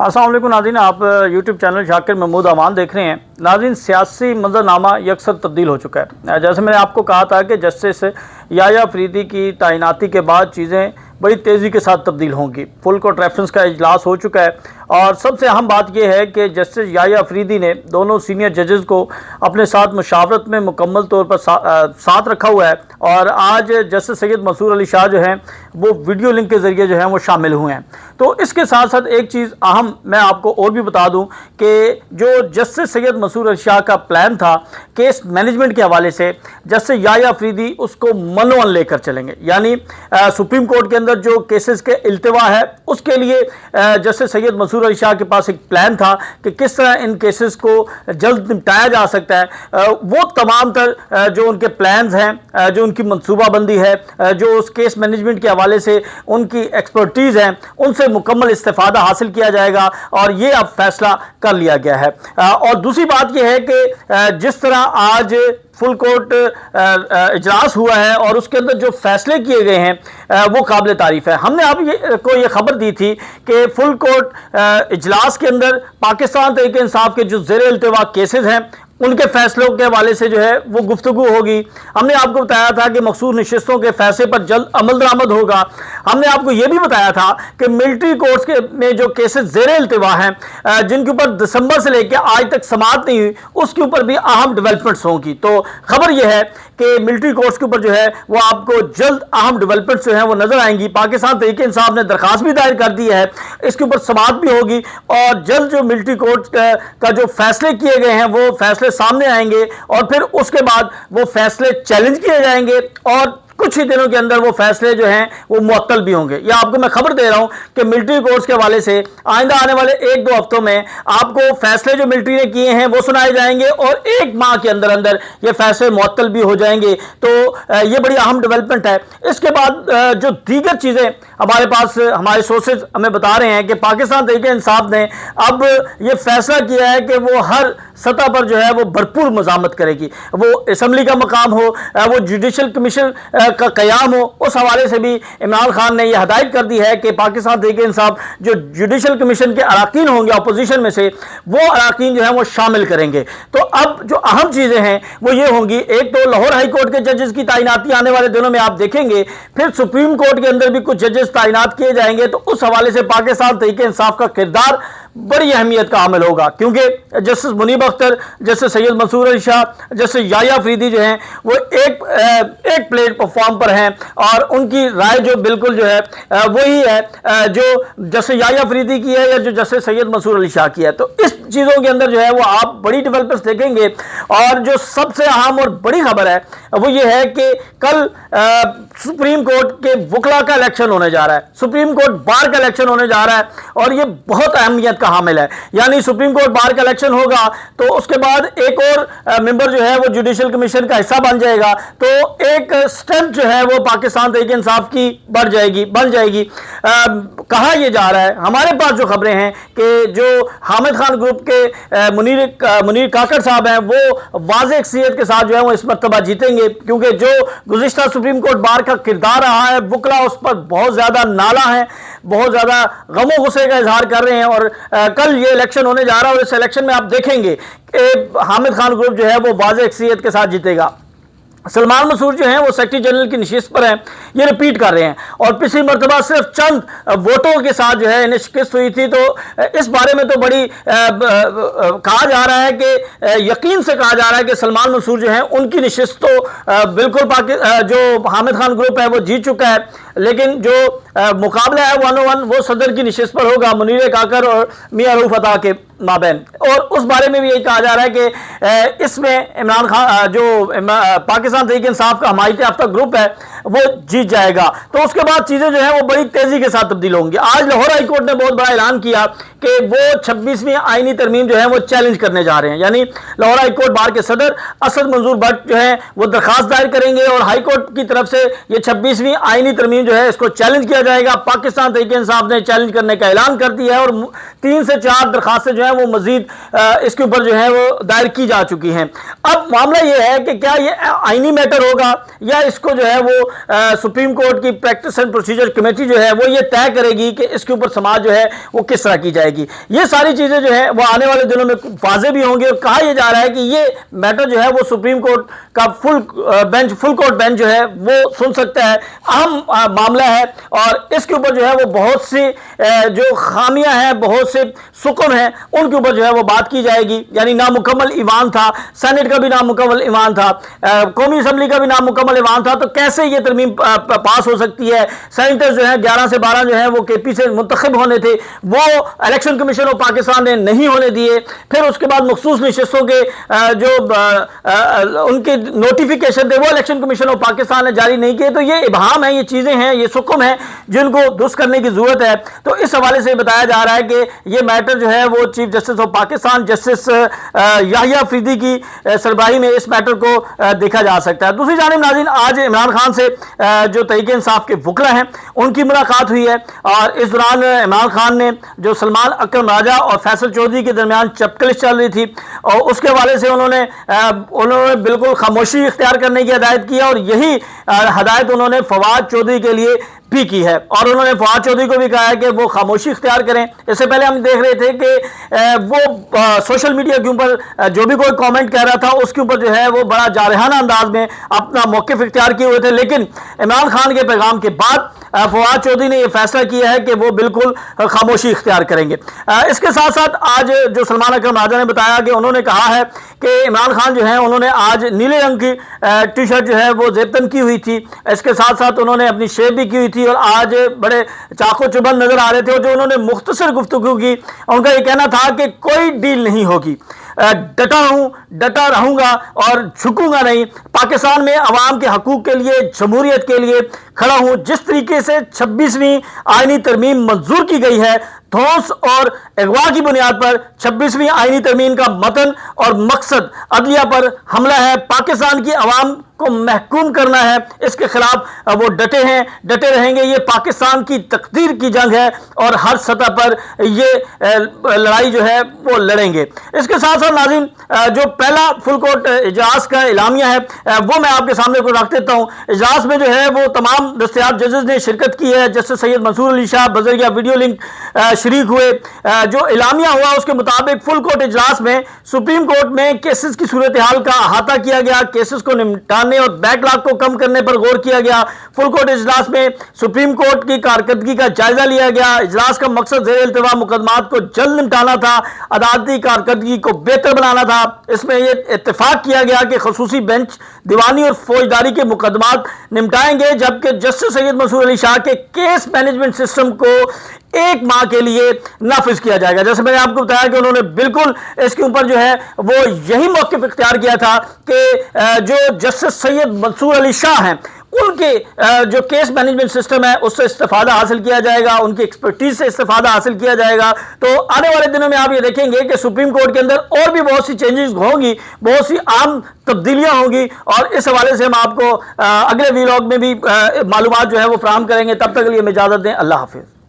السلام علیکم ناظرین، آپ یوٹیوب چینل شاکر محمود امان دیکھ رہے ہیں۔ ناظرین، سیاسی منظرنامہ یکسر تبدیل ہو چکا ہے۔ جیسے میں نے آپ کو کہا تھا کہ جسٹس یحییٰ فریدی کی تعیناتی کے بعد چیزیں بڑی تیزی کے ساتھ تبدیل ہوں گی۔ فل کورٹ ریفرنس کا اجلاس ہو چکا ہے اور سب سے اہم بات یہ ہے کہ جسٹس یحییٰ فریدی نے دونوں سینئر ججز کو اپنے ساتھ مشاورت میں مکمل طور پر ساتھ رکھا ہوا ہے، اور آج جسٹس سید منصور علی شاہ جو ہیں وہ ویڈیو لنک کے ذریعے جو ہیں وہ شامل ہوئے ہیں۔ تو اس کے ساتھ ساتھ ایک چیز اہم میں آپ کو اور بھی بتا دوں کہ جو جسٹس سید منصور علی شاہ کا پلان تھا کیس مینجمنٹ کے حوالے سے، جسٹس یحییٰ فریدی اس کو منوان لے کر چلیں گے، یعنی سپریم کورٹ کے اندر جو کیسز کے التوا ہے اس کے لیے جسٹس سید منصور علی شاہ کے پاس ایک پلان تھا کہ کس طرح ان کیسز کو جلد نمٹایا جا سکتا ہے۔ وہ تمام تر جو ان کے پلانز ہیں، جو ان کی منصوبہ بندی ہے، جو اس کیس مینجمنٹ کے حوالے سے ان کی ایکسپرٹیز ہیں، ان سے مکمل استفادہ حاصل کیا جائے گا، اور یہ اب فیصلہ کر لیا گیا ہے۔ اور دوسری بات یہ ہے کہ جس طرح آج فل کورٹ اجلاس ہوا ہے اور اس کے اندر جو فیصلے کیے گئے ہیں وہ قابل تعریف ہے۔ ہم نے آپ کو یہ خبر دی تھی کہ فل کورٹ اجلاس کے اندر پاکستان تحریک انصاف کے جو زیر التوا کیسز ہیں ان کے فیصلوں کے حوالے سے جو ہے وہ گفتگو ہوگی۔ ہم نے آپ کو بتایا تھا کہ مخصوص نشستوں کے فیصلے پر جلد عمل درآمد ہوگا۔ ہم نے آپ کو یہ بھی بتایا تھا کہ ملٹری کورٹس میں جو کیسز زیر التوا ہیں، جن کے اوپر دسمبر سے لے کے آج تک سماعت نہیں ہوئی، اس کے اوپر بھی اہم ڈیولپمنٹس ہوں گی۔ تو خبر یہ ہے کہ ملٹری کورٹس کے اوپر جو ہے وہ آپ کو جلد اہم ڈیولپمنٹس جو ہیں وہ نظر آئیں گی۔ پاکستان تحریک انصاف نے درخواست بھی دائر کر دی ہے، اس کے اوپر سماعت بھی ہوگی، اور جلد جو ملٹری کورٹ کا جو فیصلے کیے گئے ہیں وہ فیصلے سامنے آئیں گے، اور پھر اس کے بعد وہ فیصلے چیلنج کیے جائیں گے، اور کچھ ہی دنوں کے اندر وہ فیصلے جو ہیں وہ معطل بھی ہوں گے۔ یا آپ کو میں خبر دے رہا ہوں کہ ملٹری کورٹس کے حوالے سے آئندہ آنے والے 1-2 ہفتوں میں آپ کو فیصلے جو ملٹری نے کیے ہیں وہ سنائے جائیں گے، اور 1 ماہ کے اندر اندر یہ فیصلے معطل بھی ہو جائیں گے۔ تو یہ بڑی اہم ڈیولپمنٹ ہے۔ اس کے بعد جو دیگر چیزیں ہمارے پاس ہمارے سورسز ہمیں بتا رہے ہیں کہ پاکستان تحریک انصاف نے اب یہ فیصلہ کیا ہے کہ وہ ہر سطح پر جو ہے وہ بھرپور مزاحمت کرے گی، وہ اسمبلی کا مقام ہو، وہ جوڈیشل کمیشن کا قیام ہو۔ اس حوالے سے بھی عمران خان نے یہ ہدایت کر دی ہے کہ پاکستان تحریک انصاف جو جوڈیشل کمیشن کے اراکین ہوں گے اپوزیشن میں سے، وہ اراکین جو ہیں وہ شامل کریں گے۔ تو اب جو اہم چیزیں ہیں وہ یہ ہوں گی، ایک تو لاہور ہائی کورٹ کے ججز کی تعیناتی آنے والے دنوں میں آپ دیکھیں گے، پھر سپریم کورٹ کے اندر بھی کچھ ججز تعینات کیے جائیں گے۔ تو اس حوالے سے پاکستان تحریک انصاف کا کردار بڑی اہمیت کا حامل ہوگا، کیونکہ جسٹس منیب اختر، جسٹس سید منصور علی شاہ، جسٹس یحییٰ فریدی جو ہیں وہ ایک پلیٹ فارم پر ہیں، اور ان کی رائے جو بالکل جو ہے وہی ہے جو جسٹس یحییٰ فریدی کی ہے یا جو جسٹس سید منصور علی شاہ کی ہے۔ تو اس چیزوں کے اندر جو ہے وہ آپ بڑی ڈیولپمنٹس دیکھیں گے۔ اور جو سب سے اہم اور بڑی خبر ہے وہ یہ ہے کہ کل سپریم کورٹ کے وکلاء کا الیکشن ہونے جا رہا ہے، سپریم کورٹ بار کا الیکشن ہونے جا رہا ہے، اور یہ بہت اہمیت کا حامل ہے۔ یعنی سپریم کورٹ بار کا الیکشن ہوگا تو اس کے بعد ایک اور ممبر جو ہے وہ جوڈیشل کمیشن کا حصہ بن جائے گا، تو ایک اسٹرینتھ جو ہے وہ پاکستان تحریک انصاف کی بن جائے گی۔ کہا یہ جا رہا ہے، ہمارے پاس جو خبریں ہیں کہ جو حامد خان گروپ کے منیر کاکڑ صاحب ہیں وہ واضح اکثریت کے ساتھ جو ہے وہ اس مرتبہ جیتیں گے، کیونکہ جو گزشتہ سپریم کورٹ بار کا کردار رہا ہے، وکلاء اس پر بہت زیادہ نالا ہیں، بہت زیادہ غم و غصے کا اظہار کر رہے ہیں۔ اور کل یہ الیکشن ہونے جا رہا ہے، اور اس الیکشن میں آپ دیکھیں گے کہ حامد خان گروپ جو ہے وہ واضح اکثریت کے ساتھ جیتے گا۔ سلمان مسعود جو ہیں وہ سیکرٹری جنرل کی نشست پر ہیں، یہ رپیٹ کر رہے ہیں، اور پچھلی مرتبہ صرف چند ووٹوں کے ساتھ جو ہے انہیں شکست ہوئی تھی۔ تو اس بارے میں تو بڑی کہا جا رہا ہے کہ یقین سے کہا جا رہا ہے کہ سلمان مسعود جو ہیں ان کی نشست تو بالکل جو حامد خان گروپ ہے وہ جیت چکا ہے، لیکن جو مقابلہ ہے 1-on-1 وہ صدر کی نشست پر ہوگا، منیر کاکر اور میاں رؤوف عطا کے مابین۔ اور اس بارے میں بھی یہی کہا جا رہا ہے کہ اس میں عمران خان جو پاکستان تحریک انصاف کا حمایت یافتہ گروپ ہے وہ جیت جائے گا۔ تو اس کے بعد چیزیں جو ہیں وہ بڑی تیزی کے ساتھ تبدیل ہوں گی۔ آج لاہور ہائی کورٹ نے بہت بڑا اعلان کیا کہ وہ 26ویں آئینی ترمیم جو ہے وہ چیلنج کرنے جا رہے ہیں، یعنی لاہور ہائی کورٹ بار کے صدر اسد منظور بٹ جو ہیں وہ درخواست دائر کریں گے، اور ہائی کورٹ کی طرف سے یہ 26ویں آئینی ترمیم جو ہے اس کو چیلنج کیا جائے گا۔ پاکستان تحریک انصاف نے چیلنج کرنے کا اعلان کر دیا ہے، اور 3 سے 4 درخواستیں جو ہیں وہ مزید اس کے اوپر جو ہے وہ دائر کی جا چکی ہیں۔ اب معاملہ یہ ہے کہ کیا یہ آئینی میٹر ہوگا یا اس کو جو ہے وہ سپریم کورٹ کی پریکٹس اینڈ پروسیجر کمیٹی جو ہے وہ یہ طے کرے گی کہ اس کے اوپر سماعت جو ہے وہ کس طرح کی جائے گی. یہ ساری چیزیں جو ہے وہ آنے والے دنوں میں واضح بھی ہوں گی, اور کہا یہ جا رہا ہے کہ یہ میٹر جو ہے وہ سپریم کورٹ کا فل کورٹ بینچ جو ہے وہ سن سکتا ہے. اہم معاملہ ہے اور اس کے اوپر جو ہے وہ بہت سی جو خامیاں ہیں, بہت سے سکن ہیں, ان کے اوپر جو ہے وہ بات کی جائے گی. یعنی نامکمل ایوان تھا, سینٹ کا بھی نامکمل ایوان تھا, قومی اسمبلی کا بھی نامکمل ایوان تھا, تو کیسے یہ ترمیم پاس ہو سکتی ہے؟ سینیٹر جو ہیں 11 سے 12 جو ہیں وہ کے پی سے منتخب ہونے تھے, وہ الیکشن کمیشن آف پاکستان نے نہیں ہونے دیے. پھر اس کے بعد مخصوص نشستوں کے جو ان کے نوٹیفیکیشن تھے وہ الیکشن کمیشن آف پاکستان نے جاری نہیں کیے. تو یہ ابہام ہے, یہ چیزیں ہیں, یہ سکم ہیں جن کو درست کرنے کی ضرورت ہے. تو اس حوالے سے بتایا جا رہا ہے کہ یہ میٹر جو ہے وہ chief justice of Pakistan justice Yahya Afridi کی سربراہی میں اس میٹر کو دیکھا جا سکتا ہے. دوسری جانب ناظرین, آج عمران خان سے جو تحریک انصاف کے وکلا ہیں ان کی ملاقات ہوئی ہے, اور اس دوران عمران خان نے جو سلمان اکرم راجہ اور فیصل چودھری کے درمیان چپکلش چل رہی تھی, اور اس کے حوالے سے انہوں نے بالکل خاموشی اختیار کرنے کی ہدایت کی ہے, اور یہی ہدایت انہوں نے فواد چودھری کے لیے بھی کی ہے, اور انہوں نے فواد چودھری کو بھی کہا ہے کہ وہ خاموشی اختیار کریں. اس سے پہلے ہم دیکھ رہے تھے کہ وہ سوشل میڈیا کے اوپر جو بھی کوئی کامنٹ کہہ رہا تھا اس کے اوپر جو ہے وہ بڑا جارحانہ انداز میں اپنا موقف اختیار کیے ہوئے تھے, لیکن عمران خان کے پیغام کے بعد فواد چودھری نے یہ فیصلہ کیا ہے کہ وہ بالکل خاموشی اختیار کریں گے. اس کے ساتھ ساتھ آج جو سلمان اکرم راجہ نے بتایا کہ انہوں نے کہا ہے کہ عمران خان جو ہیں انہوں نے آج نیلے رنگ کی ٹی شرٹ جو ہے وہ زیبتن کی ہوئی تھی, اس کے ساتھ ساتھ انہوں نے اپنی شیو بھی کی ہوئی تھی, اور آج بڑے چاقو چبند نظر آ رہے تھے. اور جو انہوں نے مختصر گفتگو کی, ان کا یہ کہنا تھا کہ کوئی ڈیل نہیں ہوگی, ڈٹا رہوں گا اور جھکوں گا نہیں. پاکستان میں عوام کے حقوق کے لیے, جمہوریت کے لیے کھڑا ہوں. جس طریقے سے 26ویں آئینی ترمیم منظور کی گئی ہے, دھونس اور اغوا کی بنیاد پر 26ویں آئینی ترمیم کا متن اور مقصد عدلیہ پر حملہ ہے, پاکستان کی عوام کو محکوم کرنا ہے, اس کے خلاف وہ ڈٹے رہیں گے. یہ پاکستان کی تقدیر کی جنگ ہے اور ہر سطح پر یہ لڑائی جو ہے وہ لڑیں گے. اس کے ساتھ ساتھ ناظرین, جو پہلا فل کورٹ اجلاس کا اعلامیہ ہے وہ میں آپ کے سامنے کو رکھ دیتا ہوں. اجلاس میں جو ہے وہ تمام دستیاب ججز نے شرکت کی ہے. جسٹس سید منصور علی شاہ بذریعہ ویڈیو لنک شریک ہوئے. جو اعلامیہ ہوا اس کے مطابق فل کورٹ اجلاس میں سپریم کورٹ میں کیسز کی صورتحال کا احاطہ کیا گیا, کیسز کو نمٹانے اور بیک لاگ کو کم کرنے پر غور کیا گیا. فل کورٹ اجلاس میں سپریم کورٹ کی کارکردگی کا جائزہ لیا گیا. اجلاس کا مقصد زیر التوا مقدمات کو جلد نمٹانا تھا, عدالتی کارکردگی کو بہتر بنانا تھا. اس میں یہ اتفاق کیا گیا کہ خصوصی بینچ دیوانی اور فوجداری کے مقدمات نمٹائیں گے, جبکہ جسٹس سید منصور علی شاہ کے کیس مینجمنٹ سسٹم کو 1 ماہ کے لیے نافذ کیا جائے گا. جیسے میں نے آپ کو بتایا کہ انہوں نے بالکل اس کے اوپر جو ہے وہ یہی موقف اختیار کیا تھا کہ جو جسٹس سید منصور علی شاہ ہیں ان کے جو کیس مینجمنٹ سسٹم ہے اس سے استفادہ حاصل کیا جائے گا, ان کی ایکسپرٹیز سے استفادہ حاصل کیا جائے گا. تو آنے والے دنوں میں آپ یہ دیکھیں گے کہ سپریم کورٹ کے اندر اور بھی بہت سی چینجز ہوں گی, بہت سی عام تبدیلیاں ہوں گی, اور اس حوالے سے ہم آپ کو اگلے ویلاگ میں بھی معلومات جو ہے وہ فراہم کریں گے. تب تک کے لیے ہمیں اجازت دیں. اللہ حافظ.